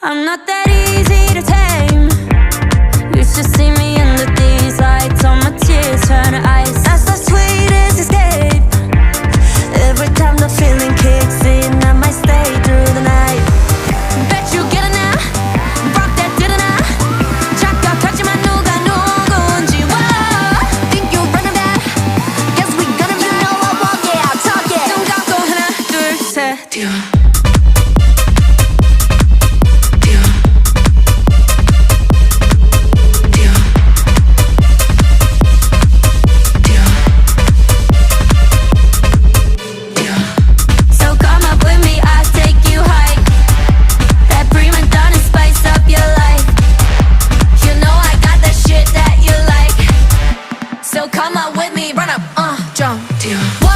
I'm not that easy to tame. You should see me under these lights. All my tears turn to ice. I